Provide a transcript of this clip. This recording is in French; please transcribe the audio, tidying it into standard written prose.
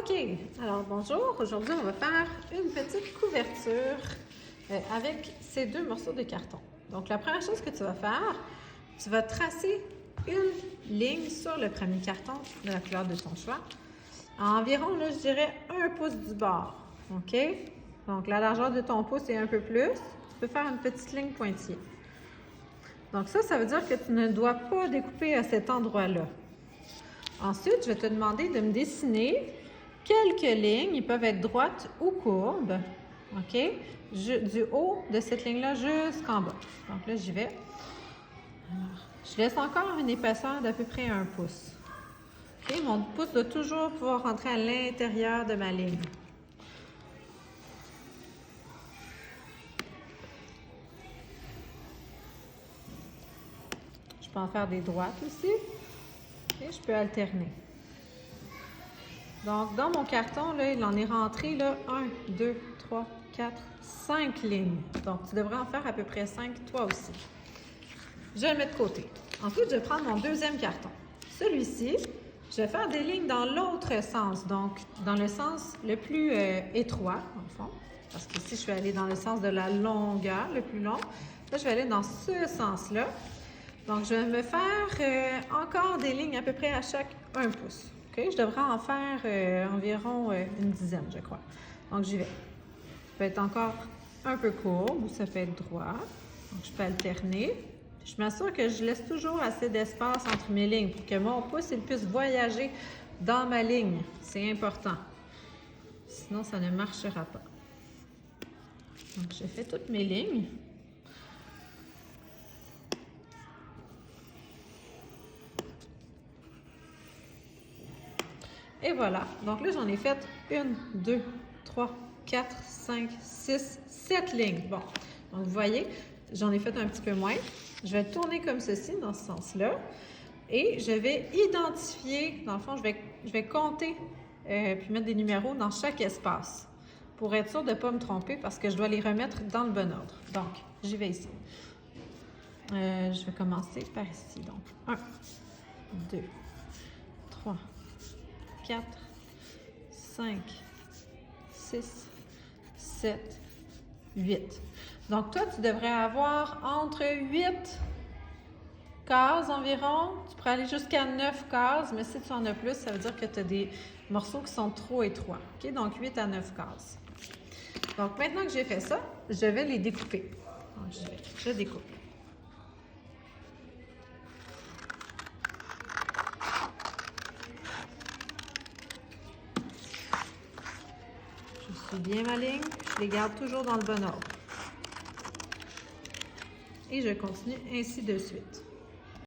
OK, alors bonjour. Aujourd'hui, on va faire une petite couverture avec ces deux morceaux de carton. Donc, la première chose que tu vas faire, tu vas tracer une ligne sur le premier carton de la couleur de ton choix. À environ, là, je dirais 1 pouce du bord. OK? Donc, la largeur de ton pouce est un peu plus. Tu peux faire une petite ligne pointillée. Donc, ça veut dire que tu ne dois pas découper à cet endroit-là. Ensuite, je vais te demander de me dessiner quelques lignes. Ils peuvent être droites ou courbes. OK? Du haut de cette ligne-là jusqu'en bas. Donc là, j'y vais. Alors, je laisse encore une épaisseur d'à peu près 1 pouce. OK? Mon pouce doit toujours pouvoir rentrer à l'intérieur de ma ligne. Je peux en faire des droites aussi. Et je peux alterner. Donc, dans mon carton, là, il en est rentré là, 1, 2, 3, 4, 5 lignes. Donc, tu devrais en faire à peu près 5, toi aussi. Je vais le mettre de côté. Ensuite, je vais prendre mon deuxième carton. Celui-ci, je vais faire des lignes dans l'autre sens. Donc, dans le sens le plus étroit, dans le fond. Parce que ici, je vais aller dans le sens de la longueur, le plus long. Là, je vais aller dans ce sens-là. Donc, je vais me faire encore des lignes à peu près à chaque 1 pouce. Okay? Je devrais en faire environ une dizaine, je crois. Donc, j'y vais. Ça peut être encore un peu courbe ou ça peut être droit. Donc, je peux alterner. Je m'assure que je laisse toujours assez d'espace entre mes lignes pour que mon pouce il puisse voyager dans ma ligne. C'est important. Sinon, ça ne marchera pas. Donc, j'ai fait toutes mes lignes. Et voilà. Donc là, j'en ai fait 1, 2, 3, 4, 5, 6, 7 lignes. Bon. Donc, vous voyez, j'en ai fait un petit peu moins. Je vais tourner comme ceci, dans ce sens-là. Et je vais identifier, dans le fond, je vais compter puis mettre des numéros dans chaque espace pour être sûr de ne pas me tromper parce que je dois les remettre dans le bon ordre. Donc, j'y vais ici. Je vais commencer par ici. Donc, 1, 2, 3, 4, 5, 6, 7, 8. Donc, toi, tu devrais avoir entre 8 cases environ. Tu pourrais aller jusqu'à 9 cases, mais si tu en as plus, ça veut dire que tu as des morceaux qui sont trop étroits. OK? Donc, 8 à 9 cases. Donc, maintenant que j'ai fait ça, je vais les découper. Donc, je découpe. Je suis bien ma ligne, je les garde toujours dans le bon ordre. Et je continue ainsi de suite.